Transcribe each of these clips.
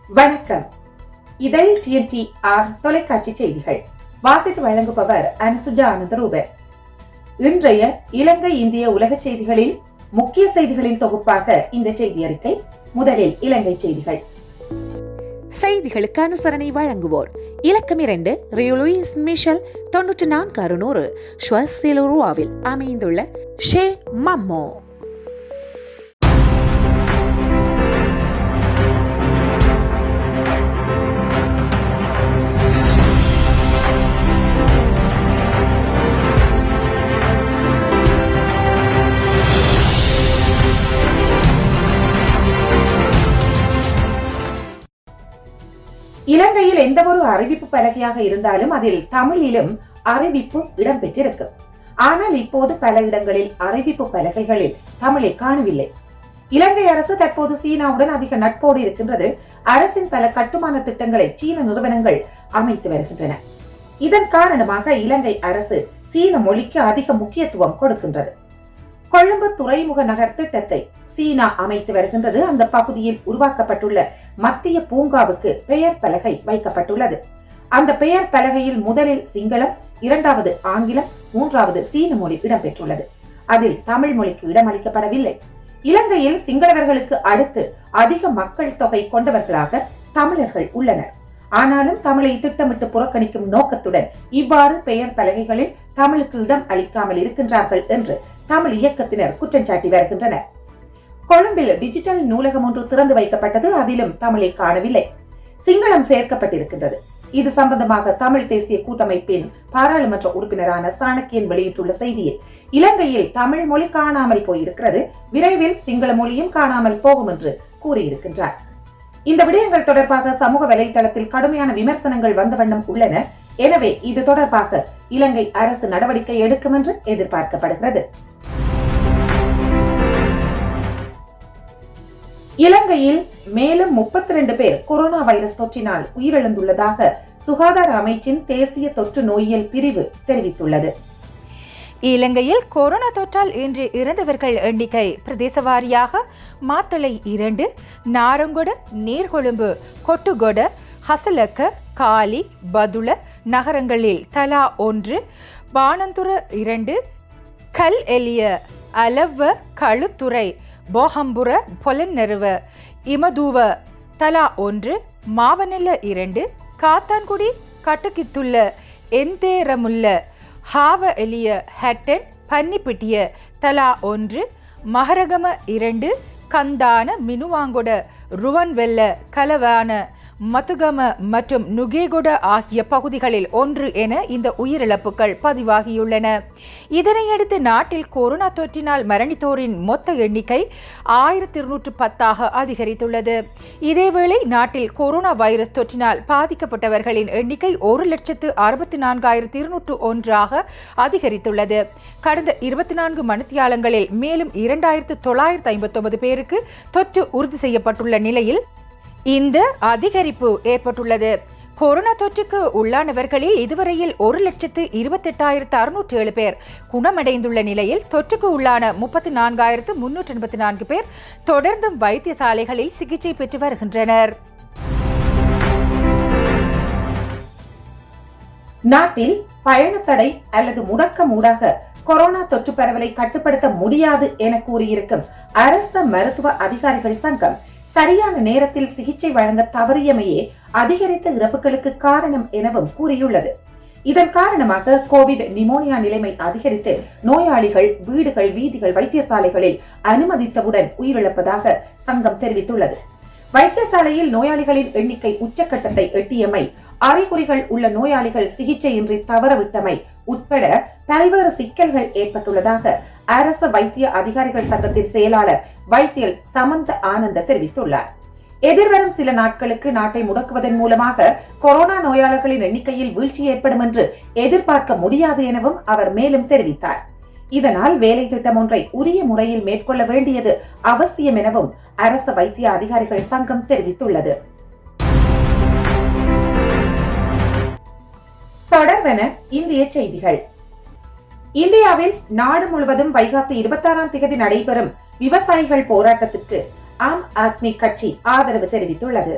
வணக்கம். இதழ் TNTR தொலைக்காட்சி செய்திகள் வாசித்து வழங்குபவர் அன்சுஜா ஆனந்தரூபன். இன்றைய இலங்கை இந்திய உலக செய்திகளில் முக்கிய செய்திகளின் தொகுப்பாக இந்த செய்தி அறிக்கை. முதலில் இலங்கை செய்திகள். செய்திகளுக்கு அனுசரணை வழங்குவோர் இலக்கம் 2 ரியோ லூயிஸ் மிஷல் 94 ஷுவசிலுருவாவில் அமைந்துள்ள ஷே மம்மோ. இலங்கையில் எந்த ஒரு அறிவிப்பு பலகையாக இருந்தாலும் அதில் தமிழிலும் அறிவிப்பு இடம்பெற்றிருக்கும். ஆனால் இப்போது பல இடங்களில் அறிவிப்பு பலகைகளில் தமிழை காணவில்லை. இலங்கை அரசு தற்போது சீனாவுடன் அதிக நட்போடு இருக்கின்றது. அரசின் பல கட்டுமான திட்டங்களை சீன நிறுவனங்கள் அமைத்து வருகின்றன. இதன் காரணமாக இலங்கை அரசு சீன மொழிக்கு அதிக முக்கியத்துவம் கொடுக்கின்றது. கொழும்பு துறைமுக நகர் திட்டத்தை சீனா அமைத்து வருகின்றது. அந்த பகுதியில் உருவாக்கப்பட்டுள்ள மத்திய பூங்காவுக்கு பெயர் பலகை வைக்கப்பட்டுள்ளது. அந்த பெயர் பலகையில் முதலில் சிங்களம், இரண்டாவது ஆங்கிலம், மூன்றாவது சீன மொழி இடம்பெற்றுள்ளது. அதில் தமிழ் மொழிக்கு இடமளிக்கப்படவில்லை. இலங்கையில் சிங்களவர்களுக்கு அடுத்து அதிக மக்கள் தொகை கொண்டவர்களாக தமிழர்கள் உள்ளனர். ஆனாலும் தமிழை திட்டமிட்டு புறக்கணிக்கும் நோக்கத்துடன் இவ்வாறு பெயர் பலகைகளில் தமிழுக்கு இடம் அளிக்காமல் இருக்கின்றார்கள் என்று தமிழ் இயக்கத்தினர் குற்றம் சாட்டி வருகின்றனர். கொழும்பில் டிஜிட்டல் நூலகம் ஒன்று திறந்து வைக்கப்பட்டது. அதிலும் தமிழை காணவில்லை, சிங்களம் சேர்க்கப்பட்டிருக்கின்றது. இது சம்பந்தமாக தமிழ் தேசிய கூட்டமைப்பின் பாராளுமன்ற உறுப்பினரான சாணக்கியன் வெளியிட்டுள்ள செய்தியில், இலங்கையில் தமிழ் மொழி காணாமல் போயிருக்கிறது, விரைவில் சிங்கள மொழியும் காணாமல் போகும் என்று கூறியிருக்கின்றார். இந்த விடயங்கள் தொடர்பாக சமூக வலைதளத்தில் கடுமையான விமர்சனங்கள் வந்த வண்ணம் உள்ளன. எனவே இது தொடர்பாக இலங்கை அரசு நடவடிக்கை எடுக்கும் என்று எதிர்பார்க்கப்படுகிறது. இலங்கையில் மேலும் 32 பேர் கொரோனா வைரஸ் தொற்றினால் உயிரிழந்துள்ளதாக சுகாதார அமைச்சின் தேசிய தொற்று நோயியல் பிரிவு தெரிவித்துள்ளது. இலங்கையில் கொரோனா தொற்றால் இன்று இறந்தவர்கள் எண்ணிக்கை பிரதேச வாரியாக மாத்தளை 2, நாரங்கொட, நீர்கொழும்பு, கொட்டுகொட, ஹசலக்க, காலி, பதுள நகரங்களில் தலா 1, பாணந்துர 2, கல் எலிய, அலவ, களுத்துறை, போஹம்புர, பொலன்னருவ, இமதுவ தலா 1, மாவனெல்ல 2, காத்தான்குடி, கட்டுக்கித்துள்ள, எந்தேரமுல்ல, ஹாவ எலிய, ஹட்டன், பன்னிப்பிட்டிய தலா 1, மகரகம 2, கந்தான, மினுவாங்கொட, ருவன்வெல்ல, கலவான, மதுகம மற்றும் நுகேகொட ஆகிய பகுதிகளில் 1 என இந்த உயிரிழப்புகள் பதிவாகியுள்ளன. இதனையடுத்து நாட்டில் கொரோனா தொற்றினால் மரணித்தோரின் மொத்த எண்ணிக்கை 1210 அதிகரித்துள்ளது. இதேவேளை நாட்டில் கொரோனா வைரஸ் தொற்றினால் பாதிக்கப்பட்டவர்களின் எண்ணிக்கை 1,64,201 அதிகரித்துள்ளது. கடந்த 24 மணித்தியாலங்களில் மேலும் 2,959 பேருக்கு தொற்று உறுதி செய்யப்பட்டுள்ள நிலையில் இந்த அதிகரிப்பு ஏற்பட்டுள்ளது. கொரோனா தொற்றுக்கு உள்ளானவர்களில் இதுவரையில் 1,28,607 பேர் குணமடைந்துள்ள நிலையில் தொற்றுக்கு உள்ளான 34,384 பேர் தொடர்ந்தும் வைத்தியசாலைகளில் சிகிச்சை பெற்று வருகின்றனர். நாட்டில் பயணத்தடை அல்லது முடக்கமூடாக கொரோனா தொற்று பரவலை கட்டுப்படுத்த முடியாது என கூறியிருக்கும் அரச மருத்துவ அதிகாரிகள் சங்கம் சரியான நேரத்தில் சிகிச்சை வழங்க தவறியமையே அதிகரித்த இறப்புகளுக்கு காரணம் எனவும் கூறியுள்ளது. இதன் காரணமாக கோவிட் நிமோனியா நிலைமை அதிகரித்து நோயாளிகள் வீடுகள், வீதிகள், வைத்தியசாலைகளில் அனுமதித்தவுடன் உயிரிழப்பதாக சங்கம் தெரிவித்துள்ளது. வைத்தியசாலையில் நோயாளிகளின் எண்ணிக்கை உச்சக்கட்டத்தை எட்டியமை, அறிகுறிகள் உள்ள நோயாளிகள் சிகிச்சையின்றி தவறவிட்டமை உட்பட பல்வேறு சிக்கல்கள் ஏற்பட்டுள்ளதாக அரச வைத்திய அதிகாரிகள் சங்கத்தின் செயலாளர் வைத்தியல் சமந்த ஆனந்த தெரிவித்துள்ளார். எதிர்வரும் சில நாட்களுக்கு நாட்டை முடக்குவதன் மூலமாக கொரோனா நோயாளர்களின் எண்ணிக்கையில் வீழ்ச்சி ஏற்படும் என்று எதிர்பார்க்க முடியாது எனவும் அவர் மேலும் தெரிவித்தார். இதனால் வேலை திட்டம் ஒன்றை உரிய முறையில் மேற்கொள்ள வேண்டியது அவசியம் எனவும் அரச வைத்திய அதிகாரிகள் சங்கம் தெரிவித்துள்ளது. தொடர்வன இந்திய செய்திகள். இந்தியாவில் நாடு முழுவதும் வைகாசி 26ஆம் தேதி நடைபெறும் விவசாயிகள் போராட்டத்திற்கு ஆம் ஆத்மி கட்சி ஆதரவு தெரிவித்துள்ளது.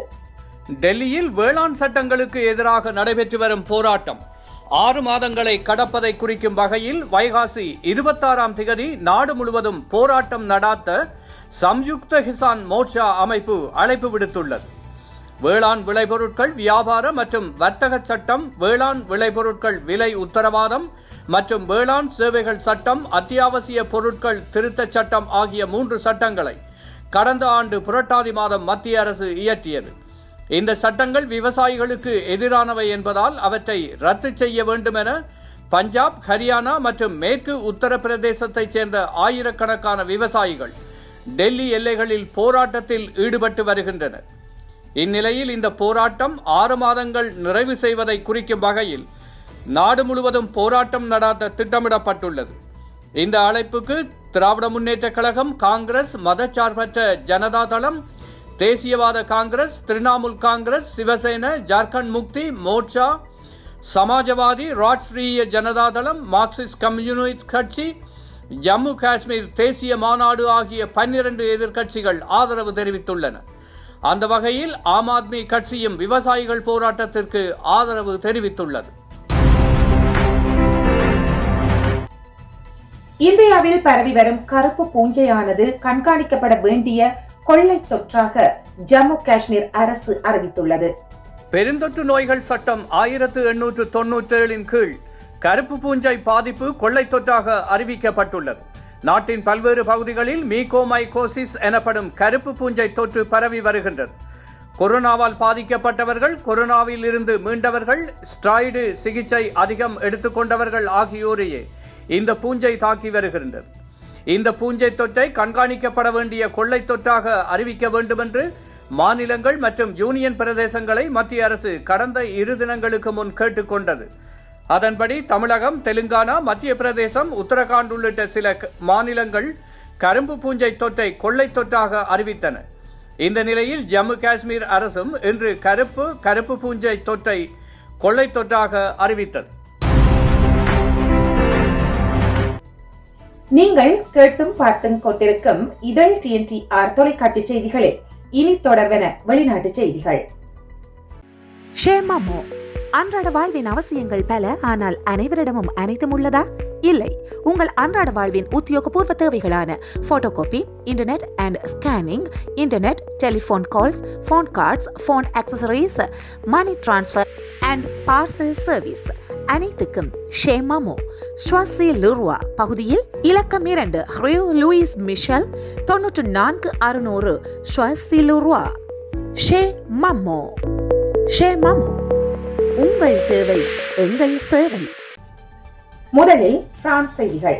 டெல்லியில் வேளாண் சட்டங்களுக்கு எதிராக நடைபெற்று வரும் போராட்டம் 6 மாதங்களை கடப்பதை குறிக்கும் வகையில் வைகாசி 26ஆம் திகதி நாடு முழுவதும் போராட்டம் நடாத்த சம்யுக்த கிசான் மோர்ச்சா அமைப்பு அழைப்பு விடுத்துள்ளது. வேளாண் விளைபொருட்கள் வியாபார மற்றும் வர்த்தக சட்டம், வேளாண் விளைபொருட்கள் விலை உத்தரவாதம் மற்றும் வேளாண் சேவைகள் சட்டம், அத்தியாவசிய பொருட்கள் திருத்தச் சட்டம் ஆகிய 3 சட்டங்களை கடந்த ஆண்டு புரட்டாதி மாதம் மத்திய அரசு இயற்றியது. இந்த சட்டங்கள் விவசாயிகளுக்கு எதிரானவை என்பதால் அவற்றை ரத்து செய்ய வேண்டும் என பஞ்சாப், ஹரியானா மற்றும் மேற்கு உத்தரப்பிரதேசத்தைச் சேர்ந்த ஆயிரக்கணக்கான விவசாயிகள் டெல்லி எல்லைகளில் போராட்டத்தில் ஈடுபட்டு வருகின்றனர். இந்நிலையில் இந்த போராட்டம் 6 மாதங்கள் நிறைவு செய்வதை குறிக்கும் வகையில் நாடு முழுவதும் போராட்டம் நடாத்த திட்டமிடப்பட்டுள்ளது. இந்த அழைப்புக்கு திராவிட முன்னேற்ற கழகம், காங்கிரஸ், மதச்சார்பற்ற ஜனதா தளம், தேசியவாத காங்கிரஸ், திரிணாமுல் காங்கிரஸ், சிவசேனா, ஜார்க்கண்ட் முக்தி மோர்ச்சா, சமாஜவாதி, ராஷ்டிரிய ஜனதாதளம், மார்க்சிஸ்ட் கம்யூனிஸ்ட் கட்சி, ஜம்மு காஷ்மீர் தேசிய மாநாடு ஆகிய 12 எதிர்க்கட்சிகள் ஆதரவு தெரிவித்துள்ளன. அந்த வகையில் ஆம் ஆத்மி கட்சியும் விவசாயிகள் போராட்டத்திற்கு ஆதரவு தெரிவித்துள்ளது. இந்தியாவில் பரவி வரும் கருப்பு பூஞ்சையானது கண்காணிக்கப்பட வேண்டிய கொள்ளை தொற்றாக ஜம்மு காஷ்மீர் அரசு அறிவித்துள்ளது. பெருந்தொற்று நோய்கள் சட்டம் 1897 கீழ் கருப்பு பூஞ்சை பாதிப்பு கொள்ளை தொற்றாக அறிவிக்கப்பட்டுள்ளது. நாட்டின் பல்வேறு பகுதிகளில் மீகோமைகோசிஸ் எனப்படும் கருப்பு பூஞ்சை தொற்று பரவி வருகின்றது. கொரோனாவால் பாதிக்கப்பட்டவர்கள், கொரோனாவில் இருந்து மீண்டவர்கள், ஸ்டெராய்டு சிகிச்சை அதிகம் எடுத்துக்கொண்டவர்கள் ஆகியோரையே இந்த பூஞ்சை தாக்கி வருகின்றது. இந்த பூஞ்சை தொற்றை கண்காணிக்கப்பட வேண்டிய கொள்ளை தொற்றாக அறிவிக்க வேண்டும் என்று மாநிலங்கள் மற்றும் யூனியன் பிரதேசங்களை மத்திய அரசு கடந்த 2 தினங்களுக்கு முன் கேட்டுக்கொண்டது. அதன்படி தமிழகம், தெலுங்கானா, மத்திய பிரதேசம், உத்தரகாண்ட் உள்ளிட்ட சில மாநிலங்கள் கரும்பு பூஞ்சை தொற்றை கொள்ளை தொற்றாக அறிவித்தன. இந்த நிலையில் ஜம்மு காஷ்மீர் அரசும் இன்று கருப்பு பூஞ்சை தொற்றை கொள்ளை தொற்றாக அறிவித்தது. நீங்கள் கேட்டும் பார்த்தும் கொண்டிருக்கும் இதழ் TNTR தொலைக்காட்சி செய்திகளில் இனி தொடர்வன வெளிநாட்டு செய்திகள். ஷேமமோ அன்றாட வாழ்வின் அவசியங்கள் பல, ஆனால் அனைவரிடமும் அனைத்தும் உள்ளதா? இல்லை. உங்கள் அன்றாட வாழ்வின் உத்தியோகபூர்வ தேவைகளான photocopy, internet and scanning, internet, telephone calls, phone cards, phone accessories, money transfer and parcel service அனைத்துக்கும் ஷேமமோ ஸ்வாசி லுர்வா பகுதியில் இலக்கம் 2 rue Louis Michel 94 Choisy le Roi. ஷேமமோ. ஷேமமோ, உங்கள் தேவை எங்கள் சேவை. முதலில் பிரான்ஸ் செய்திகள்.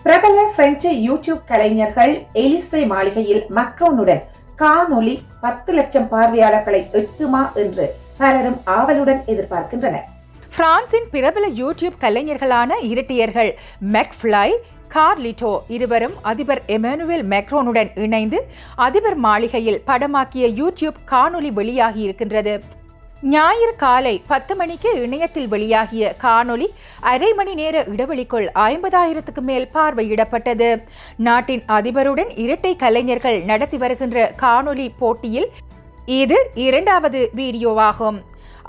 பிரபல பிரெஞ்சு யூடியூப் கலைஞர்கள் எலிசே மாளிகையில் மக்ரோனுடன் காணொலி 10 லட்சம் பார்வையாளர்களை எட்டுமா என்று பலரும் ஆவலுடன் எதிர்பார்க்கின்றனர். பிரான்சின் பிரபல யூடியூப் கலைஞர்களான இரட்டையர்கள் மெக்ஃப்ளை, கார்லிட்டோ இருவரும் அதிபர் எமானுவேல் மேக்ரோனுடன் இணைந்து அதிபர் மாளிகையில் படமாக்கிய யூடியூப் காணொலி வெளியாகி இருக்கின்றது. ஞாயிறு காலை 10 மணிக்கு இணையத்தில் வெளியாகிய காணொலி அரை மணி நேர இடைவெளிக்குள் 50,000க்கு மேல் பார்வையிடப்பட்டது. நாட்டின் அதிபருடன் இரட்டை கலைஞர்கள் நடத்தி வருகின்ற காணொலி போட்டியில் இது 2வது வீடியோவாகும்.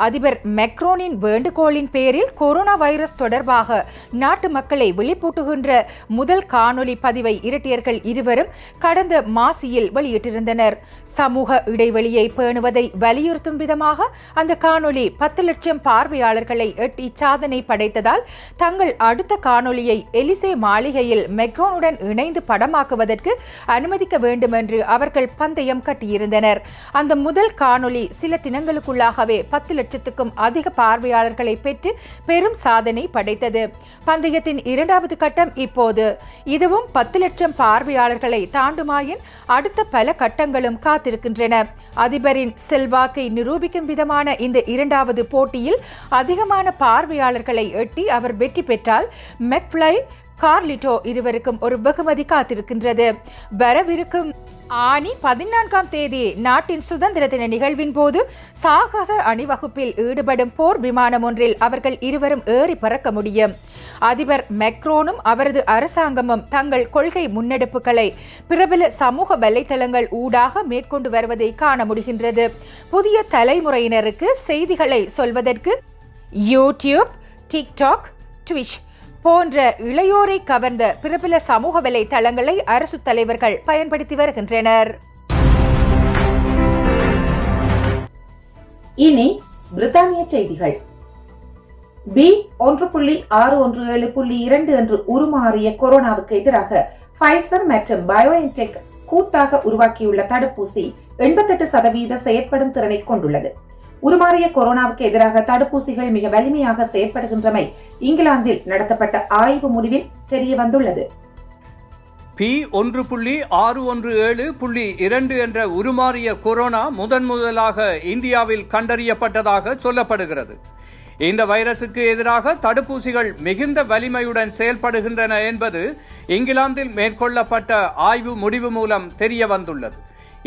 அதிபர் மேக்ரோனின் வேண்டுகோளின் பேரில் கொரோனா வைரஸ் தொடர்பாக நாட்டு மக்களை விழிப்பூட்டுகின்ற முதல் காணொலி பதிவை இரட்டையர்கள் இருவரும் கடந்த மாசியில் வெளியிட்டிருந்தனர். சமூக இடைவெளியை பேணுவதை வலியுறுத்தும் விதமாக அந்த காணொலி 10 லட்சம் பார்வையாளர்களை எட்டி சாதனை படைத்ததால் தங்கள் அடுத்த காணொலியை எலிசே மாளிகையில் மேக்ரோனுடன் இணைந்து படமாக்குவதற்கு அனுமதிக்க வேண்டும் என்று அவர்கள் பந்தயம் கட்டியிருந்தனர். அந்த முதல் காணொலி சில தினங்களுக்குள்ளாகவே 10 லட்சத்துக்கும் அதிக பார்வையாளர்களை பெற்று பெரும் சாதனை படைத்தது. பந்தயத்தின் 2வது கட்டம் இப்போது. இதுவும் 10 லட்சம் பார்வையாளர்களை தாண்டுமாயின் அடுத்த பல கட்டங்களும் காத்திருக்கின்றன. அதிபரின் செல்வாக்கை நிரூபிக்கும் விதமான இந்த 2வது போட்டியில் அதிகமான பார்வையாளர்களை எட்டி அவர் வெற்றி பெற்றால் மெக்ஃப்ளை, கார்லிட்டோ இருவருக்கும் ஒரு வெகுமதி காத்திருக்கின்றது. வரவிருக்கும் ஆனி 14ஆம் தேதி நாட்டின் சுதந்திர தின நிகழ்வின் போது சாகச அணிவகுப்பில் ஈடுபடும் போர் விமானம் ஒன்றில் அவர்கள் இருவரும் ஏறி பறக்க முடியும். அதிபர் மெக்ரோனும் அவரது அரசாங்கமும் தங்கள் கொள்கை முன்னெடுப்புகளை பிரபல சமூக வலைத்தளங்கள் ஊடாக மேற்கொண்டு வருவதை காண முடிகின்றது. புதிய தலைமுறையினருக்கு செய்திகளை சொல்வதற்கு யூடியூப், டிக்டாக், ட்விட்ச் போன்ற இளையோரை கவர்ந்த பிரபல சமூக வலைத்தளங்களை அரசு தலைவர்கள் பயன்படுத்தி வருகின்றனர். இனி பிரித்தானிய செய்திகள். B1.617.2 என்று உருமாறிய கொரோனாவுக்கு எதிராக ஃபைசர் மற்றும் பயோஎன்டெக் கூட்டாக உருவாக்கியுள்ள தடுப்பூசி 88% செயற்படும் திறனை கொண்டுள்ளது. உருமாறிய கொரோனாவுக்கு எதிராக தடுப்பூசிகள் மிக வலிமையாக செயற்படுகின்றமை இங்கிலாந்தில் நடத்தப்பட்ட ஆய்வு முடிவில் தெரிய வந்துள்ளது. P1.617.2 என்ற உருமாறிய கொரோனா முதலாக இந்தியாவில் கண்டறியப்பட்டதாக சொல்லப்படுகிறது. இந்த வைரசுக்கு எதிராக தடுப்பூசிகள் மிகுந்த வலிமையுடன் செயல்படுகின்றன என்பது இங்கிலாந்தில் மேற்கொள்ளப்பட்ட ஆய்வு முடிவு மூலம் தெரிய வந்துள்ளது.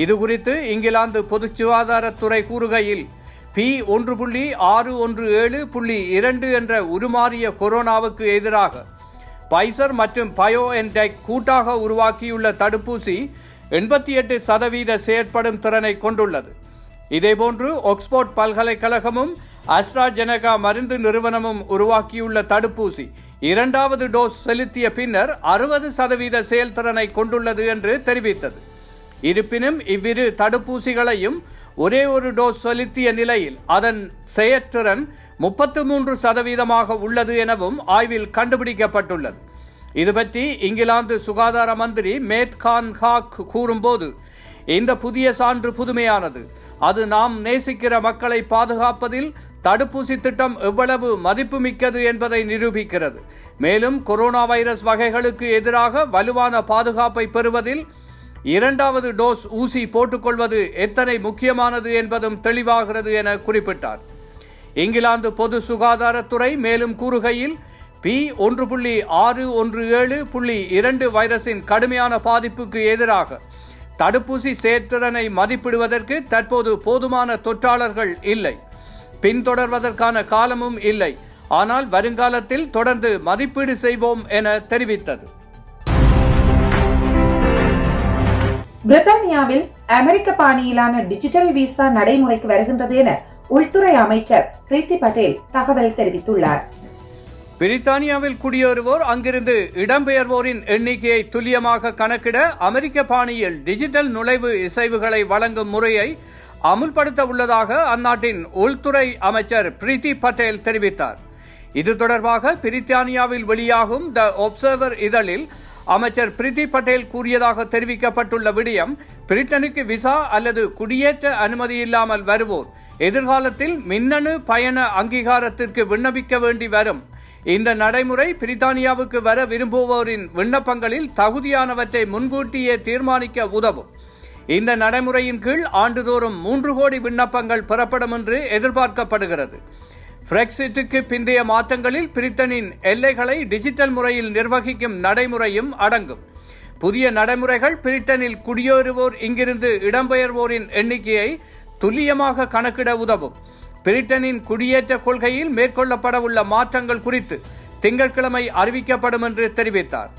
இது குறித்து இங்கிலாந்து பொது சுகாதாரத்துறை கூறுகையில் P1.617.2 என்ற உருமாறிய கொரோனாவுக்கு எதிராக பைசர் மற்றும் பயோஎன்டெக் கூட்டாக உருவாக்கியுள்ள தடுப்பூசி 88% செயற்படும் திறனை கொண்டுள்ளது. இதேபோன்று ஆக்ஸ்போர்ட் பல்கலைக்கழகமும் அஸ்ட்ராஜெனகா மருந்து நிறுவனமும் உருவாக்கியுள்ள தடுப்பூசி 2வது டோஸ் செலுத்திய பின்னர் 60% செயல்திறனை கொண்டுள்ளது என்று தெரிவித்தது. இருப்பினும் இவ்விரு தடுப்பூசிகளையும் ஒரே ஒரு டோஸ் செலுத்திய நிலையில் அதன் செயற்திறன் 33% உள்ளது எனவும் ஆய்வில் கண்டுபிடிக்கப்பட்டுள்ளது. இது பற்றி இங்கிலாந்து சுகாதார மந்திரி மேட் கான் ஹாக் கூறும்போது, இந்த புதிய சான்று புதுமையானது. அது நாம் நேசிக்கிற மக்களை பாதுகாப்பதில் தடுப்பூசி திட்டம் எவ்வளவு மதிப்புமிக்கது என்பதை நிரூபிக்கிறது. மேலும் கொரோனா வைரஸ் வகைகளுக்கு எதிராக வலுவான பாதுகாப்பை பெறுவதில் 2வது டோஸ் ஊசி போட்டுக்கொள்வது எத்தனை முக்கியமானது என்பதும் தெளிவாகிறது என குறிப்பிட்டார். இங்கிலாந்து பொது சுகாதாரத்துறை மேலும் கூறுகையில், P1.617.2 வைரஸின் கடுமையான பாதிப்புக்கு எதிராக தடுப்பூசி செயற்திறனை மதிப்பிடுவதற்கு தற்போது போதுமான தொற்றாளர்கள் இல்லை, பின்தொடர்வதற்கான காலமும் இல்லை. ஆனால் வருங்காலத்தில் தொடர்ந்து மதிப்பீடு செய்வோம் என தெரிவித்தது. பிரித்தானியாவில் அமெரிக்க பாணியிலான டிஜிட்டல் விசா நடைமுறைக்கு வருகின்றது என உள்துறை அமைச்சர் பிரீத்தி பட்டேல் தகவல் தெரிவித்துள்ளார். பிரித்தானியாவில் குடியேறுவோர் அங்கிருந்து இடம்பெயர்வோரின் எண்ணிக்கையை துல்லியமாக கணக்கிட அமெரிக்க பாணியில் டிஜிட்டல் நுழைவு இசைவுகளை வழங்கும் முறையை அமுல்படுத்த உள்ளதாக அந்நாட்டின் உள்துறை அமைச்சர் பிரீத்தி பட்டேல் தெரிவித்தார். இது தொடர்பாக பிரித்தானியாவில் வெளியாகும் த ஒப்சர்வர் இதழில் அமைச்சர் பிரீத்தி பட்டேல் கூறியதாக தெரிவிக்கப்பட்டுள்ள விடயம், பிரிட்டனுக்கு விசா அல்லது குடியேற்ற அனுமதி இல்லாமல் வருவோர் எதிர்காலத்தில் மின்னணு பயண அங்கீகாரத்திற்கு விண்ணப்பிக்க வேண்டி வரும். இந்த நடைமுறை பிரித்தானியாவுக்கு வர விரும்புவோரின் விண்ணப்பங்களில் தகுதியானவற்றை முன்கூட்டியே தீர்மானிக்க உதவும். இந்த நடைமுறையின் கீழ் ஆண்டுதோறும் 3 கோடி விண்ணப்பங்கள் பெறப்படும் என்று எதிர்பார்க்கப்படுகிறது. பிரெக்சிட்டுக்கு பிந்தைய மாற்றங்களில் பிரிட்டனின் எல்லைகளை டிஜிட்டல் முறையில் நிர்வகிக்கும் நடைமுறையும் அடங்கும். புதிய நடைமுறைகள் பிரிட்டனில் குடியேறுவோர் இங்கிருந்து இடம்பெயர்வோரின் எண்ணிக்கையை துல்லியமாக கணக்கிட உதவும். பிரிட்டனின் குடியேற்ற கொள்கையில் மேற்கொள்ளப்பட உள்ள மாற்றங்கள் குறித்து திங்கட்கிழமை அறிவிக்கப்படும் என்று தெரிவித்தார்.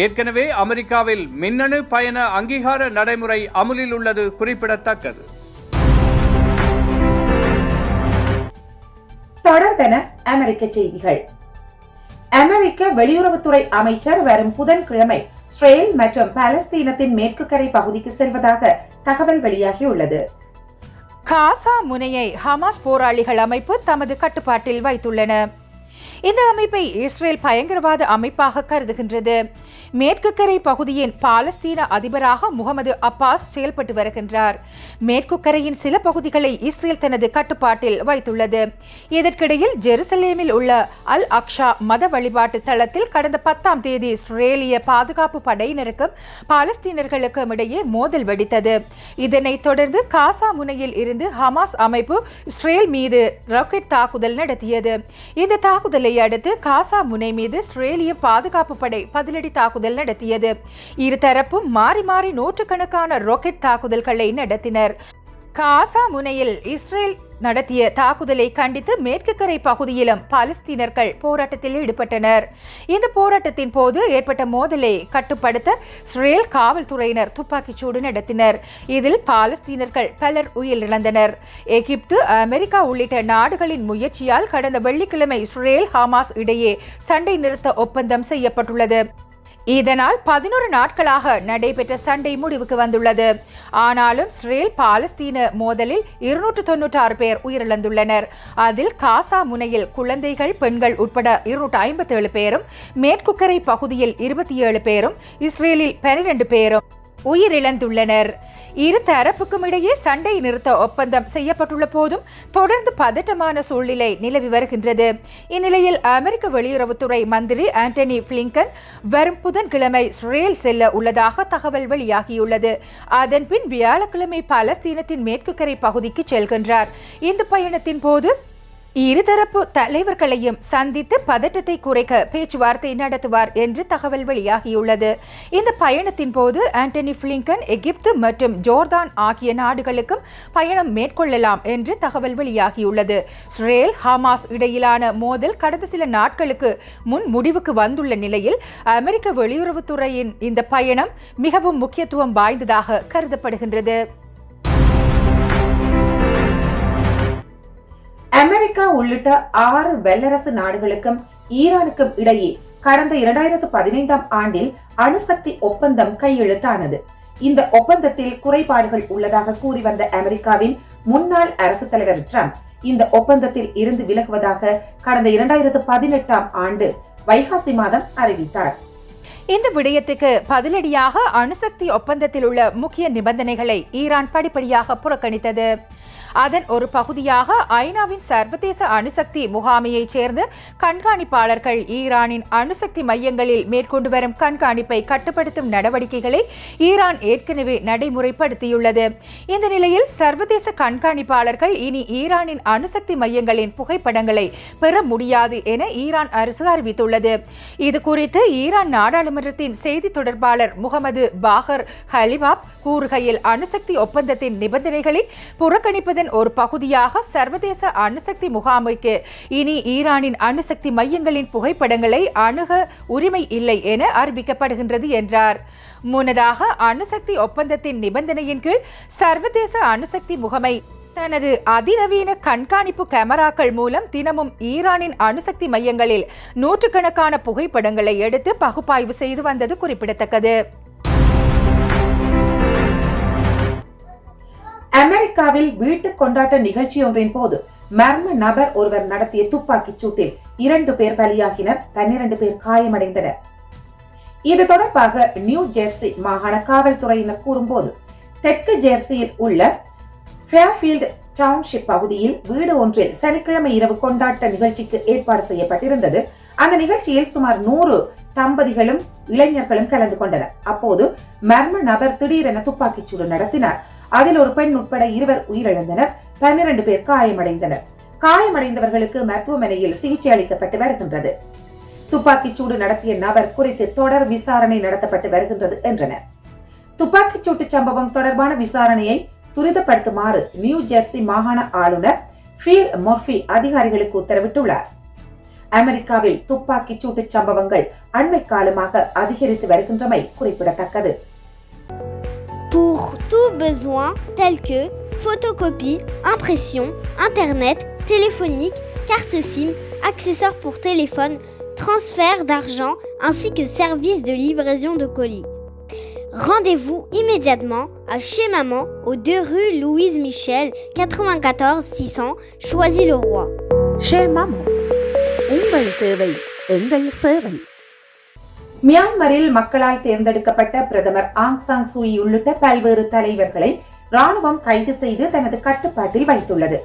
ஏற்கனவே அமெரிக்காவில் மின்னணு பயண அங்கீகார நடைமுறை அமுலில் உள்ளது குறிப்பிடத்தக்கது. தொடர்பென அமெரிக்க செய்திகள். அமெரிக்க வெளியுறவுத்துறை அமைச்சர் வரும் புதன்கிழமை இஸ்ரேல் மற்றும் பாலஸ்தீனத்தின் மேற்கு கரை பகுதிக்கு செல்வதாக தகவல் வெளியாகியுள்ளது. காசா முனையை ஹமாஸ் போராளிகள் அமைப்பு தமது கட்டுப்பாட்டில் வைத்துள்ளன. இந்த அமைப்பை இஸ்ரேல் பயங்கரவாத அமைப்பாக கருதுகின்றது. மேற்கு கரை பகுதியின் பாலஸ்தீன அதிபராக முகமது அப்பாஸ் செயல்பட்டு வருகின்றார். மேற்கு கரையின் சில பகுதிகளை இஸ்ரேல் தனது கட்டுப்பாட்டில் வைத்துள்ளது. இதற்கிடையில் ஜெருசலேமில் உள்ள அல் அக்ஷா மத வழிபாட்டு தளத்தில் கடந்த 10ஆம் தேதி இஸ்ரேலிய பாதுகாப்பு படையினருக்கும் பாலஸ்தீனர்களுக்கும் இடையே மோதல் வெடித்தது. இதனைத் தொடர்ந்து காசா முனையில் இருந்து ஹமாஸ் அமைப்பு இஸ்ரேல் மீது ராக்கெட் தாக்குதல் நடத்தியது. இந்த தாக்குதலை அடுத்து காசா முனை மீது இஸ்ரேலிய பாதுகாப்பு படை பதிலடி தாக்குதல் நடத்தியது. இருதரப்பும் மாறி மாறி நூற்றுக்கணக்கான ராக்கெட் தாக்குதல்களை நடத்தினர். காசா முனையில் இஸ்ரேல் நடத்திய தாக்குதலை கண்டித்து மேற்கு கரை பகுதியிலும் பாலஸ்தீனர்கள் போராட்டத்தில் ஈடுபட்டனர். இந்த போராட்டத்தின் போது ஏற்பட்ட மோதலை கட்டுப்படுத்த இஸ்ரேல் காவல்துறையினர் துப்பாக்கிச்சூடு நடத்தினர். இதில் பாலஸ்தீனர்கள் பலர் உயிரிழந்தனர். எகிப்து, அமெரிக்கா உள்ளிட்ட நாடுகளின் முயற்சியால் கடந்த வெள்ளிக்கிழமை இஸ்ரேல் ஹமாஸ் இடையே சண்டை நிறுத்த ஒப்பந்தம் செய்யப்பட்டுள்ளது. இதனால் 11 நாட்களாக நடைபெற்ற சண்டை முடிவுக்கு வந்துள்ளது. ஆனாலும் இஸ்ரேல் பாலஸ்தீன மோதலில் 296 பேர் உயிரிழந்துள்ளனர். அதில் காசா முனையில் குழந்தைகள், பெண்கள் உட்பட 257 பேரும், மேற்குக்கரை பகுதியில் 27 பேரும், இஸ்ரேலில் 12 பேரும் உயிரிழந்துள்ளனர். இரு தரப்புக்கும் இடையே சண்டை நிறுத்த ஒப்பந்தம் செய்யப்பட்டுள்ள போதும் தொடர்ந்து பதட்டமான சூழ்நிலை நிலவி வருகின்றது. இந்நிலையில் அமெரிக்க வெளியுறவுத்துறை மந்திரி ஆண்டனி பிளிங்கன் வரும் புதன்கிழமை இஸ்ரேல் செல்ல உள்ளதாக தகவல் வெளியாகியுள்ளது. அதன்பின் வியாழக்கிழமை பாலஸ்தீனத்தின் மேற்கு கரை பகுதிக்கு செல்கின்றார். இந்த பயணத்தின் போது இருதரப்பு தலைவர்களையும் சந்தித்து பதட்டத்தை குறைக்க பேச்சுவார்த்தை நடத்துவார் என்று தகவல் வெளியாகியுள்ளது. இந்த பயணத்தின் போது ஆண்டனி பிளிங்கன் எகிப்து மற்றும் ஜோர்தான் ஆகிய நாடுகளுக்கும் பயணம் மேற்கொள்ளலாம் என்று தகவல் வெளியாகியுள்ளது. இஸ்ரேல் ஹமாஸ் இடையிலான மோதல் கடந்த சில நாட்களுக்கு முன் முடிவுக்கு வந்துள்ள நிலையில் அமெரிக்க வெளியுறவுத்துறையின் இந்த பயணம் மிகவும் முக்கியத்துவம் வாய்ந்ததாக கருதப்படுகின்றது. அமெரிக்கா உள்ளிட்ட 6 வல்லரசு நாடுகளுக்கும் ஈரானுக்கும் இடையே கடந்த 2015ஆம் ஆண்டில் அணுசக்தி ஒப்பந்தம் கையெழுத்தானது. இந்த ஒப்பந்தத்தில் குறைபாடுகள் உள்ளதாக கூறி வந்த அமெரிக்காவின் முன்னாள் அரசு தலைவர் ட்ரம்ப் இந்த ஒப்பந்தத்தில் இருந்து விலகுவதாக கடந்த 2018ஆம் ஆண்டு வைகாசி மாதம் அறிவித்தார். இந்த விடயத்துக்கு பதிலடியாக அணுசக்தி ஒப்பந்தத்தில் உள்ள முக்கிய நிபந்தனைகளை ஈரான் படிப்படியாக புறக்கணித்தது. அதன் ஒரு பகுதியாக ஐநாவின் சர்வதேச அணுசக்தி முகாமையைச் சேர்ந்த கண்காணிப்பாளர்கள் ஈரானின் அணுசக்தி மையங்களில் மேற்கொண்டு வரும் கண்காணிப்பை கட்டுப்படுத்தும் நடவடிக்கைகளை ஈரான் ஏற்கனவே நடைமுறைப்படுத்தியுள்ளது. இந்த நிலையில் சர்வதேச கண்காணிப்பாளர்கள் இனி ஈரானின் அணுசக்தி மையங்களின் புகைப்படங்களை பெற முடியாது என ஈரான் அரசு அறிவித்துள்ளது. இது குறித்து ஈரான் நாடாளுமன்றத்தின் செய்தி தொடர்பாளர் முகமது பாகர் ஹலிவாப் கூறுகையில், அணுசக்தி ஒப்பந்தத்தின் நிபந்தனைகளை புறக்கணிப்பதன் ஒரு பகுதியாக சர்வதேச அணுசக்தி முகாமைக்கு இனி ஈரானின் அணுசக்தி மையங்களின் புகைப்படங்களை அணுக உரிமை இல்லை என அறிவிக்கப்படுகின்றது என்றார். முன்னதாக அணுசக்தி ஒப்பந்தத்தின் நிபந்தனையின் கீழ் சர்வதேச அணுசக்தி முகமை தனது அதிநவீன கண்காணிப்பு கேமராக்கள் மூலம் தினமும் ஈரானின் அணுசக்தி மையங்களில் நூற்றுக்கணக்கான புகைப்படங்களை எடுத்து பகுப்பாய்வு செய்து வந்தது குறிப்பிடத்தக்கது. அமெரிக்காவில் வீட்டு கொண்டாட்ட நிகழ்ச்சி ஒன்றின் போது மர்ம நபர் ஒருவர் நடத்திய துப்பாக்கிச் சூட்டில் 2 பேர் பலியாகினர், 12 பேர் காயமடைந்தனர். இது தொடர்பாக நியூ ஜெர்சி மாகாண காவல்துறையினர் கூறும்போது, தெற்கு ஜெர்சியில் உள்ள ஃபேர்ஃபீல்ட் டவுன்ஷிப் பகுதியில் வீடு ஒன்றில் சனிக்கிழமை இரவு கொண்டாட்ட நிகழ்ச்சிக்கு ஏற்பாடு செய்யப்பட்டிருந்தது. அந்த நிகழ்ச்சியில் சுமார் 100 தம்பதிகளும் இளைஞர்களும் கலந்து கொண்டனர். அப்போது மர்ம நபர் திடீரென துப்பாக்கிச் சூடு நடத்தினார். அதில் ஒரு பெண் உட்பட 2 உயிரிழந்தனர், 12 பேர் காயமடைந்தனர். காயமடைந்தவர்களுக்கு மருத்துவமனையில் சிகிச்சை அளிக்கப்பட்டு வருகின்றது. துப்பாக்கிச் சூடு நடத்திய நபர் குறித்து தொடர் விசாரணை நடத்தப்பட்டு வருகின்றது என்றனர். துப்பாக்கிச் சூட்டு சம்பவம் தொடர்பான விசாரணையை துரிதப்படுத்துமாறு நியூ ஜெர்சி மாகாண ஆளுநர் ஃபீல் மொர்ஃபி அதிகாரிகளுக்கு உத்தரவிட்டுள்ளார். அமெரிக்காவில் துப்பாக்கிச் சூட்டு சம்பவங்கள் அண்மை காலமாக அதிகரித்து வருகின்றமை குறிப்பிடத்தக்கது. Pour tout besoin tel que photocopie, impression, internet, téléphonique, carte SIM, accessoires pour téléphone, transfert d'argent ainsi que service de livraison de colis. Rendez-vous immédiatement à Chez Maman, aux 2 rue Louise Michel, 94 600, Choisy-le-Roi. Chez Maman, உங்கள் தேவை எங்கள் சேவை. மியான்மரில் மக்களால் தேர்ந்தெடுக்கப்பட்ட பிரதமர் ஆங் song chewy உள்ளிட்ட பல்வேறு தலைவர்களை ராணுவம் கைது செய்து தனது கட்டுப்பாட்டில் வைத்துள்ளது.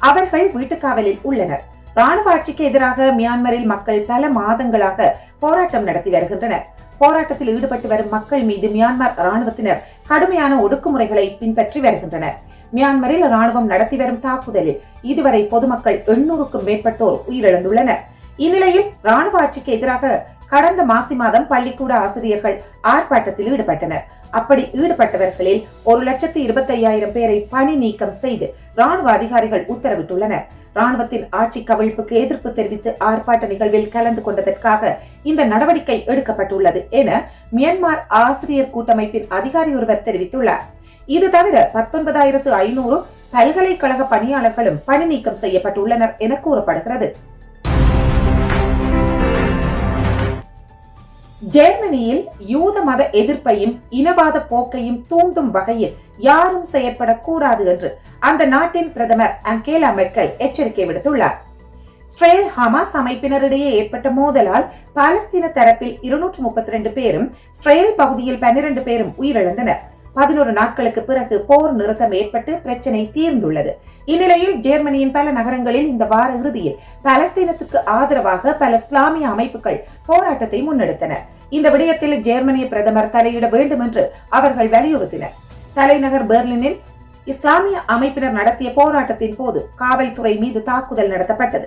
அவர்கள் வீட்டுக்காவலில் உள்ளனர். ராணுவ ஆட்சிக்கு எதிராக மியான்மரில் மக்கள் பல மாதங்களாக போராட்டம் நடத்தி வருகின்றனர். போராட்டத்தில் ஈடுபட்டு வரும் மக்கள் மீது மியான்மர் ராணுவத்தினர் கடுமையான ஒடுக்குமுறைகளை பின்பற்றி வருகின்றனர். மியான்மரில் ராணுவம் நடத்தி வரும் தாக்குதலில் இதுவரை பொதுமக்கள் 800க்கும் மேற்பட்டோர் உயிரிழந்துள்ளனர். இந்நிலையில் ராணுவ ஆட்சிக்கு எதிராக கடந்த மாசி மாதம் பள்ளிக்கூட ஆசிரியர்கள் ஆர்ப்பாட்டத்தில் ஈடுபட்டனர். அப்படி ஈடுபட்டவர்களில் 1,25,000 பேரை பணி நீக்கம் செய்து ராணுவ அதிகாரிகள் உத்தரவிட்டுள்ளனர். ராணுவத்தின் ஆட்சி கவிழ்ப்புக்கு எதிர்ப்பு தெரிவித்து ஆர்ப்பாட்ட நிகழ்வில் கலந்து கொண்டதற்காக இந்த நடவடிக்கை எடுக்கப்பட்டுள்ளது என மியான்மர் ஆசிரியர் கூட்டமைப்பின் அதிகாரி ஒருவர் தெரிவித்துள்ளார். இது தவிர 19,500 பல்கலைக்கழக பணியாளர்களும் பணி நீக்கம் செய்யப்பட்டுள்ளனர் என கூறப்படுகிறது. ஜெர்மனியில் யூத மத எதிர்ப்பையும் இனவாத போக்கையும் தூண்டும் வகையில் யாரும் செயற்படக்கூடாது என்று அந்த நாட்டின் பிரதமர் அங்கேலா மெர்க்கல் எச்சரிக்கை விடுத்துள்ளார். இஸ்ரேல் ஹமாஸ் அமைப்பினரிடையே ஏற்பட்ட மோதலால் பாலஸ்தீன தரப்பில் 232 பேரும், இஸ்ரேல் பகுதியில் 12 பேரும் உயிரிழந்தனர். 11 நாட்களுக்கு பிறகு போர் நிறுத்தம் ஏற்பட்டு பிரச்சனை தீர்ந்துள்ளது. இந்நிலையில் ஜெர்மனியின் பல நகரங்களில் இந்த வார இறுதியில் பாலஸ்தீனத்துக்கு ஆதரவாக பல இஸ்லாமிய அமைப்புகள் போராட்டத்தை முன்னெடுத்தனர். இந்த விடயத்தில் ஜெர்மனிய பிரதமர் தலையிட வேண்டும் என்று அவர்கள் வலியுறுத்தினர். தலைநகர் பெர்லினில் இஸ்லாமிய அமைப்பினர் நடத்திய போராட்டத்தின் போது காவல்துறை மீது தாக்குதல் நடத்தப்பட்டது.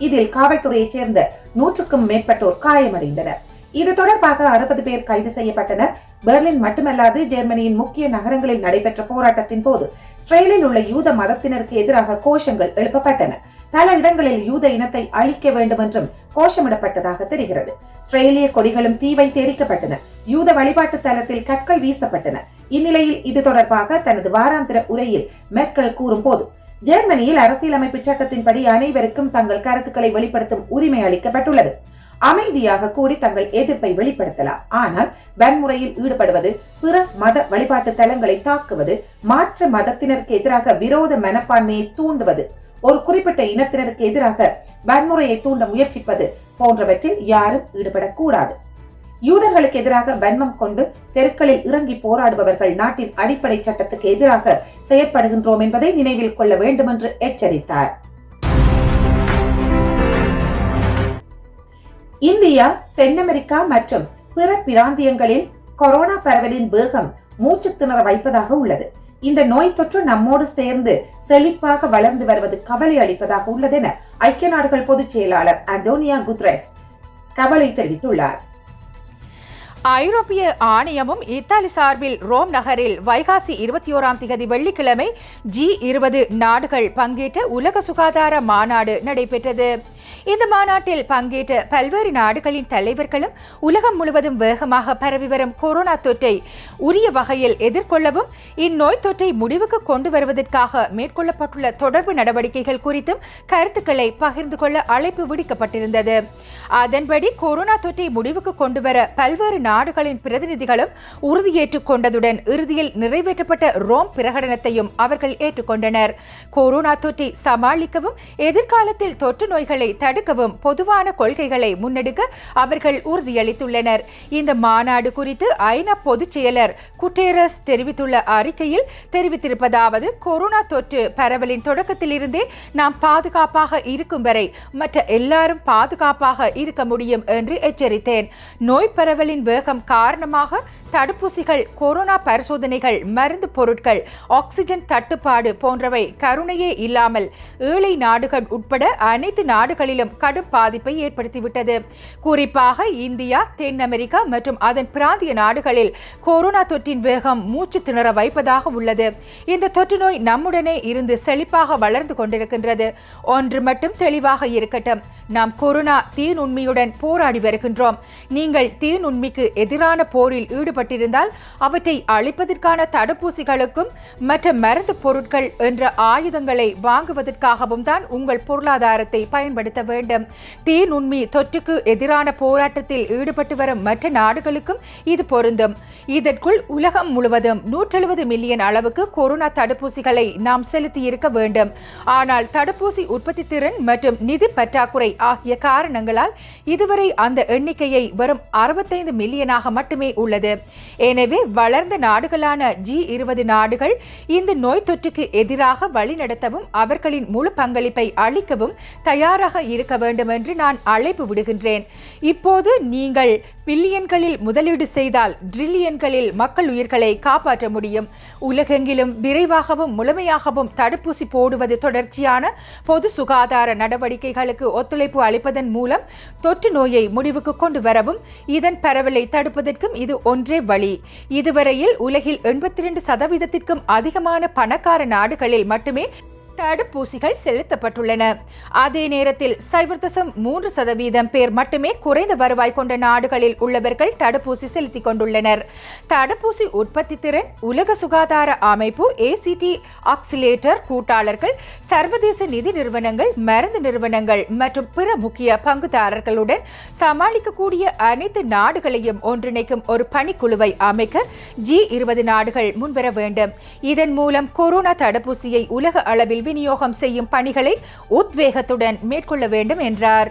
இதில் காவல்துறையைச் சேர்ந்த 100க்கும் மேற்பட்டோர் காயமடைந்தனர். இது தொடர்பாக 60 பேர் கைது செய்யப்பட்டனர். பெர்லின் மட்டுமல்லாது ஜெர்மனியின் முக்கிய நகரங்களில் நடைபெற்ற போராட்டத்தின் போது இஸ்ரேலில் உள்ள யூத மதத்தினருக்கு எதிராக கோஷங்கள் எழுப்பப்பட்டன. பல இடங்களில் யூத இனத்தை அழிக்க வேண்டும் என்றும் கோஷமிடப்பட்டதாக தெரிகிறது. இஸ்ரேலிய கொடிகளும் தீ வைத்து எரிக்கப்பட்டன. யூத வழிபாட்டு தலத்தில் கற்கள் வீசப்பட்டன. இந்நிலையில் இது தொடர்பாக தனது வாராந்திர உரையில் மெர்க்கல் கூறும் போது, ஜெர்மனியில் அரசியலமைப்பு சட்டத்தின்படி அனைவருக்கும் தங்கள் கருத்துக்களை வெளிப்படுத்தும் உரிமை அளிக்கப்பட்டுள்ளது. அமைதியாக கூடி தங்கள் எதிர்ப்பை வெளிப்படுத்தலாம். ஆனால் வன்முறையில் ஈடுபடுவது, பிற மத வழிபாட்டு தலங்களை தாக்குவது, மாற்று மதத்தினருக்கு எதிராக விரோத மனப்பான்மையை தூண்டுவது, ஒரு குறிப்பிட்ட இனத்தினருக்கு எதிராக வன்முறையை தூண்ட முயற்சிப்பது போன்றவற்றில் யாரும் ஈடுபடக்கூடாது. யூதர்களுக்கு எதிராக வன்மம் கொண்டு தெருக்களில் இறங்கி போராடுபவர்கள் நாட்டின் அடிப்படை சட்டத்துக்கு எதிராக செயற்படுகின்றோம் என்பதை நினைவில் கொள்ள வேண்டும் என்று எச்சரித்தார். இந்தியா, தென் அமெரிக்கா மற்றும் பிற பிராந்தியங்களில் கொரோனா பரவலின் வேகம் மூச்சு திணற வைப்பதாக உள்ளது. இந்த நோய் தொற்று நம்மோடு சேர்ந்து செழிப்பாக வளர்ந்து வருவது கவலை அளிப்பதாக உள்ளது என ஐக்கிய நாடுகள் பொதுச் செயலாளர் அண்டோனியோ குட்ரெஸ் கவலை தெரிவித்துள்ளார். ஐரோப்பிய ஆணையமும் இத்தாலி சார்பில் ரோம் நகரில் வைகாசி 21ஆம் திகதி வெள்ளிக்கிழமை G20 நாடுகள் பங்கேற்ற உலக சுகாதார மாநாடு நடைபெற்றது. இந்த மாநாட்டில் பங்கேற்ற பல்வேறு நாடுகளின் தலைவர்களும் உலகம் முழுவதும் வேகமாக பரவி வரும் கொரோனா தொற்றை உரிய வகையில் எதிர்கொள்ளவும் இந்நோய் தொற்றை முடிவுக்கு கொண்டு வருவதற்காக மேற்கொள்ளப்பட்டுள்ள தொடர்பு நடவடிக்கைகள் குறித்தும் கருத்துக்களை பகிர்ந்து கொள்ள அழைப்பு விடுக்கப்பட்டிருந்தது. அதன்படி கொரோனா தொற்றை முடிவுக்கு கொண்டு வர பல்வேறு நாடுகளின் பிரதிநிதிகளும் உறுதியேற்றுக் கொண்டதுடன் இறுதியில் நிறைவேற்றப்பட்ட ரோம் பிரகடனத்தையும் அவர்கள் ஏற்றுக்கொண்டனர். கொரோனா தொற்றை சமாளிக்கவும் எதிர்காலத்தில் தொற்று நோய்களை தடுக்கவும் பொதுவான கொள்கைகளை முன்னெடுக்க அவர்கள் உறுதியளித்துள்ளனர். இந்த மாநாடு குறித்து ஐநா பொதுச் செயலர் குட்டேரஸ் தெரிவித்துள்ள அறிக்கையில் தெரிவித்திருப்பதாவது, கொரோனா தொற்று பரவலின் தொடக்கத்திலிருந்தே நாம் பாதுகாப்பாக இருக்கும் வரை மற்ற எல்லாரும் பாதுகாப்பாக இருக்க முடியும் என்று எச்சரித்தேன். நோய் பரவலின் வேகம் காரணமாக தடுப்பூசிகள், கொரோனா பரிசோதனைகள், மருந்து பொருட்கள், ஆக்சிஜன் தட்டுப்பாடு போன்றவை கருணையே இல்லாமல் ஏழை நாடுகள் உட்பட அனைத்து நாடுகளிலும் கடும் பாதிப்பை ஏற்படுத்திவிட்டது. குறிப்பாக இந்தியா, தென் அமெரிக்கா மற்றும் அதன் பிராந்திய நாடுகளில் கொரோனா தொற்றின் வேகம் மூச்சு திணற வைப்பதாக உள்ளது. இந்த தொற்று நோய் நம்முடனே இருந்து செழிப்பாக வளர்ந்து கொண்டிருக்கின்றது. ஒன்று மட்டும் தெளிவாக இருக்கட்டும், நாம் கொரோனா தீநுண்மியுடன் போராடி வருகின்றோம். நீங்கள் தீநுண்மிக்கு எதிரான போரில் ஈடுபட்டிருந்தால் அவற்றை அழிப்பதற்கான தடுப்பூசிகளுக்கும் மற்ற மருந்து பொருட்கள் என்ற ஆயுதங்களை வாங்குவதற்காகவும் தான் உங்கள் பொருளாதாரத்தை பயன்படுத்த வேண்டும். தீநுண்மி தொற்றுக்கு எதிரான போராட்டத்தில் ஈடுபட்டு வரும் மற்ற நாடுகளுக்கும் இது பொருந்தும். இதற்குள் உலகம் முழுவதும் 170 மில்லியன் அளவுக்கு கொரோனா தடுப்பூசிகளை நாம் செலுத்தி இருக்க வேண்டும். ஆனால் தடுப்பூசி உற்பத்தி திறன் மற்றும் நிதி பற்றாக்குறை ஆகிய காரணங்களால் இதுவரை அந்த எண்ணிக்கையை வெறும் 65 மில்லியனாக மட்டுமே உள்ளது. எனவே வளர்ந்த நாடுகளான G20 நாடுகள் இந்த நோய் தொற்றுக்கு எதிராக வழிநடத்தவும் அவர்களின் முழு பங்களிப்பை அளிக்கவும் தயாராக இருக்க வேண்டும் என்று நான் அழைப்பு விடுகின்றேன். இப்போது நீங்கள் பில்லியன்களில் முதலீடு செய்தால் ட்ரில்லியன்களில் மக்கள் உயிர்களை காப்பாற்ற முடியும். உலகெங்கிலும் விரைவாகவும் முழுமையாகவும் தடுப்பூசி போடுவது தொடர்ச்சியான பொது சுகாதார நடவடிக்கைகளுக்கு ஒத்துழைப்பு அளிப்பதன் மூலம் தொற்று நோயை முடிவுக்கு கொண்டு வரவும் இதன் பரவலை தடுப்பதற்கும் இது ஒன்றே வழி. இதுவரையில் உலகில் 82% அதிகமான பணக்கார நாடுகளில் மட்டுமே தடுப்பூசிகள் செலுத்தப்பட்டுள்ளன. அதே நேரத்தில் 0.3% பேர் மட்டுமே குறைந்த வருவாய் கொண்ட நாடுகளில் உள்ளவர்கள் தடுப்பூசி செலுத்திக் கொண்டுள்ளனர். தடுப்பூசி உற்பத்தி திறன் உலக சுகாதார அமைப்பு, ACT ஆக்சிலேட்டர் கூட்டாளர்கள், சர்வதேச நிதி நிறுவனங்கள், மருந்து நிறுவனங்கள் மற்றும் பிற முக்கிய பங்குதாரர்களுடன் சமாளிக்கக்கூடிய அனைத்து நாடுகளையும் ஒன்றிணைக்கும் ஒரு பணிக்குழுவை அமைக்க G20 நாடுகள் முன்வர வேண்டும். இதன் மூலம் கொரோனா தடுப்பூசியை உலக அளவில் விநியோகம் செய்யும் பணிகளை உத்வேகத்துடன் மேற்கொள்ள வேண்டும் என்றார்.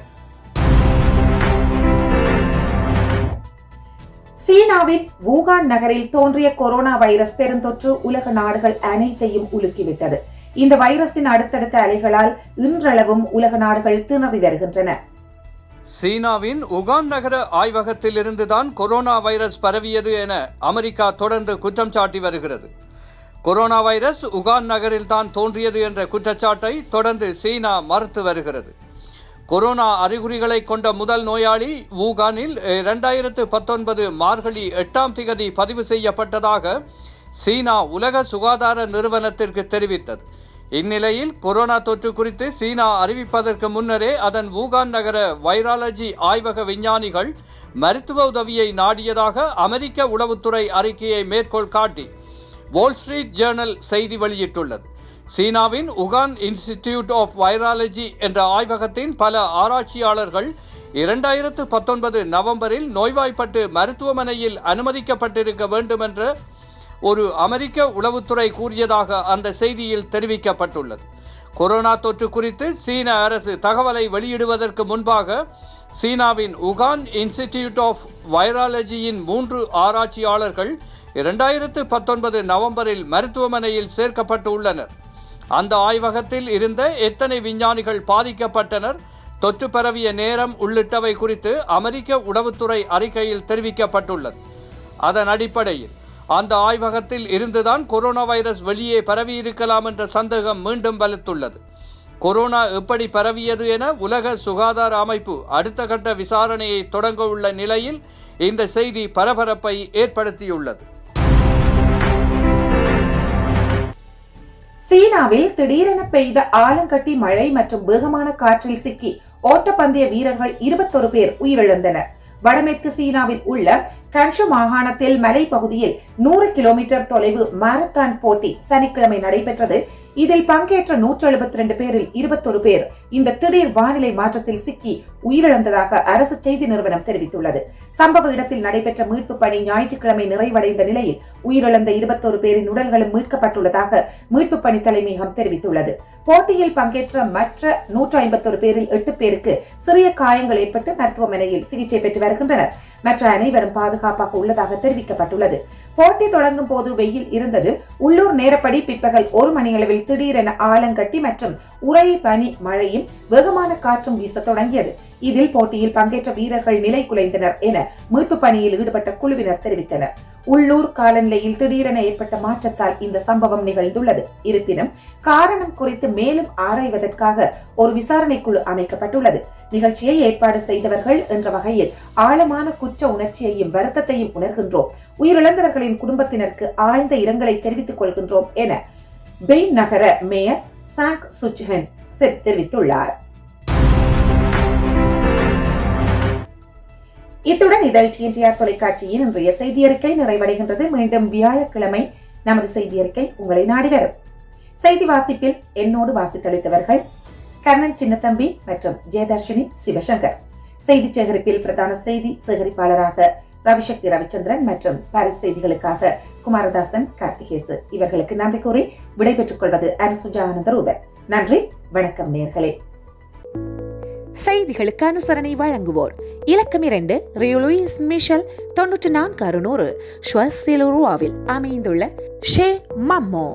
சீனாவின் வூகான் நகரில் தோன்றிய கொரோனா வைரஸ் பெருந்தொற்று உலக நாடுகள் அனைத்தையும் உலுக்கிவிட்டது. இந்த வைரஸின் அடுத்தடுத்த அலைகளால் இன்றளவும் உலக நாடுகள் திணறி வருகின்றன. சீனாவின் உகான் நகர ஆய்வகத்தில் இருந்துதான் கொரோனா வைரஸ் பரவியது என அமெரிக்கா தொடர்ந்து குற்றம் சாட்டி வருகிறது. கொரோனா வைரஸ் உகான் நகரில் தான் தோன்றியது என்ற குற்றச்சாட்டை தொடர்ந்து சீனா மறுத்து வருகிறது. கொரோனா அறிகுறிகளை கொண்ட முதல் நோயாளி வூகானில் 2019 மார்கழி 8 பதிவு செய்யப்பட்டதாக சீனா உலக சுகாதார நிறுவனத்திற்கு தெரிவித்தது. இந்நிலையில் கொரோனா தொற்று குறித்து சீனா அறிவிப்பதற்கு முன்னரே அதன் வூகான் நகர வைராலஜி ஆய்வக விஞ்ஞானிகள் மருத்துவ உதவியை நாடியதாக அமெரிக்க உளவுத்துறை அறிக்கையை மேற்கோள் காட்டி வால் ஸ்ட்ரீட் ஜேர்னல் செய்தி வெளியிட்டுள்ளது. சீனாவின் உகான் இன்ஸ்டிடியூட் ஆஃப் வைராலஜி என்ற ஆய்வகத்தின் பல ஆராய்ச்சியாளர்கள் 2019 நவம்பரில் நோய்வாய்ப்பட்டு மருத்துவமனையில் அனுமதிக்கப்பட்டிருக்க வேண்டும் என்ற ஒரு அமெரிக்க உளவுத்துறை கூறியதாக அந்த செய்தியில் தெரிவிக்கப்பட்டுள்ளது. கொரோனா தொற்று குறித்து சீன அரசு தகவலை வெளியிடுவதற்கு முன்பாக சீனாவின் உகான் இன்ஸ்டிடியூட் ஆஃப் வைராலஜியின் 3 ஆராய்ச்சியாளர்கள் 2019 நவம்பரில் மருத்துவமனையில் சேர்க்கப்பட்டு உள்ளனர். அந்த ஆய்வகத்தில் இருந்த எத்தனை விஞ்ஞானிகள் பாதிக்கப்பட்டனர், தொற்று பரவிய நேரம் உள்ளிட்டவை குறித்து அமெரிக்க உளவுத்துறை அறிக்கையில் தெரிவிக்கப்பட்டுள்ளது. அதன் அடிப்படையில் அந்த ஆய்வகத்தில் இருந்துதான் கொரோனா வைரஸ் வெளியே பரவியிருக்கலாம் என்ற சந்தேகம் மீண்டும் வலுத்துள்ளது. கொரோனா எப்படி பரவியது என உலக சுகாதார அமைப்பு அடுத்த கட்ட விசாரணையை தொடங்க உள்ள நிலையில் இந்த செய்தி பரபரப்பை ஏற்படுத்தியுள்ளது. சீனாவில் திடீரென பெய்த ஆலங்கட்டி மழை மற்றும் வேகமான காற்றில் சிக்கி ஓட்டப்பந்தய வீரர்கள் 21 பேர் உயிரிழந்தனர். வடமேற்கு சீனாவில் உள்ள கன்ஷு மாகாணத்தில் மலைப்பகுதியில் 100 கிலோமீட்டர் தொலைவு மாரத்தான் போட்டி சனிக்கிழமை நடைபெற்றது. இதில் பங்கேற்ற 172 பேரில் 21 பேர் இந்த திடீர் வானிலை மாற்றத்தில் சிக்கி உயிரிழந்ததாக அரசு செய்தி நிறுவனம் தெரிவித்துள்ளது. சம்பவ இடத்தில் நடைபெற்ற மீட்பு பணி ஞாயிற்றுக்கிழமை நிறைவடைந்த நிலையில் உயிரிழந்த 21 பேரின் உடல்களும் மீட்கப்பட்டுள்ளதாக மீட்பு பணி தலைமையகம் தெரிவித்துள்ளது. போட்டியில் பங்கேற்ற மற்ற 151 பேரில் 8 பேருக்கு சிறிய காயங்கள் ஏற்பட்டு மருத்துவமனையில் சிகிச்சை பெற்று வருகின்றனர். மற்ற அனைவரும் பாதுகாப்பாக உள்ளதாக தெரிவிக்கப்பட்டுள்ளது. போட்டி தொடங்கும் போது வெயில் இருந்தது. உள்ளூர் நேரப்படி பிற்பகல் 1 மணியளவில் திடீரென ஆலங்கட்டி மற்றும் உறை பனி மழையும் வேகமான காற்றும் வீச தொடங்கியது. இதில் போட்டியில் பங்கேற்ற வீரர்கள் நிலை குலைந்தனர் என மீட்பு பணியில் ஈடுபட்ட குழுவினர் தெரிவித்தனர். உள்ளூர் காலநிலையில் திடீரென ஏற்பட்ட மாற்றத்தால் இந்த சம்பவம் நிகழ்ந்துள்ளது. இருப்பினும் காரணம் குறித்து மேலும் ஆராய்வதற்காக ஒரு விசாரணை குழு அமைக்கப்பட்டுள்ளது. நிகழ்ச்சியை ஏற்பாடு செய்தவர்கள் என்ற வகையில் ஆழமான குற்ற உணர்ச்சியையும் வருத்தத்தையும் உணர்கின்றோம். உயிரிழந்தவர்களின் குடும்பத்தினருக்கு ஆழ்ந்த இரங்கலை தெரிவித்துக் கொள்கின்றோம் என பெயின் நகர மேயர் சாங் சுச்ஹென் தெரிவித்துள்ளார். இத்துடன் இதழ் TNTR தொலைக்காட்சியின் இன்றைய செய்தி அறிக்கை நிறைவடைகின்றது. மீண்டும் வியாழக்கிழமை நமது செய்தி அறிக்கை உங்களை நாடி வரும். செய்தி வாசிப்பில் என்னோடு வாசித்தளித்தவர்கள் கர்ணன் சின்னத்தம்பி மற்றும் ஜெயதர்ஷினி சிவசங்கர். செய்தி சேகரிப்பில் பிரதான செய்தி சேகரிப்பாளராக ரவிசக்தி ரவிச்சந்திரன் மற்றும் பாரிஸ் செய்திகளுக்காக குமாரதாசன் கார்த்திகேசு. இவர்களுக்கு நன்றி கூறி விடைபெற்றுக் கொள்வது அனுசுஜா ஆனந்தரூபன். நன்றி, வணக்கம் நேயர்களே. செய்திகளுக்கு அனுசரணை வழங்குவோர் இலக்கம் 2 ரியோ லூயிஸ் மிஷல் 94 600 ஷுவர்சிலுருவாவில் அமைந்துள்ள ஷே மம்மோ.